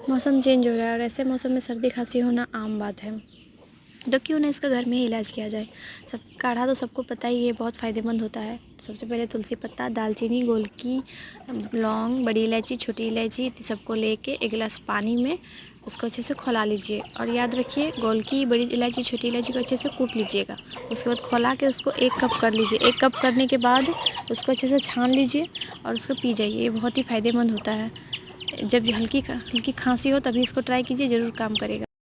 मौसम चेंज हो रहा है और ऐसे मौसम में सर्दी खांसी होना आम बात है, तो क्यों ना इसका घर में ही इलाज किया जाए। सब काढ़ा तो सबको पता ही है, बहुत फ़ायदेमंद होता है। सबसे पहले तुलसी पत्ता, दालचीनी, गोलकी, लौंग, बड़ी इलायची, छोटी इलायची सबको लेके एक गिलास पानी में उसको अच्छे से खौला लीजिए। और याद रखिए, गोलकी, बड़ी इलायची, छोटी इलायची को अच्छे से कूट लीजिएगा। उसके बाद खौला के उसको 1 कप कर लीजिए। 1 कप करने के बाद उसको अच्छे से छान लीजिए और उसको पी जाइए। ये बहुत ही फ़ायदेमंद होता है। जब हल्की खांसी हो तभी इसको ट्राई कीजिए, ज़रूर काम करेगा।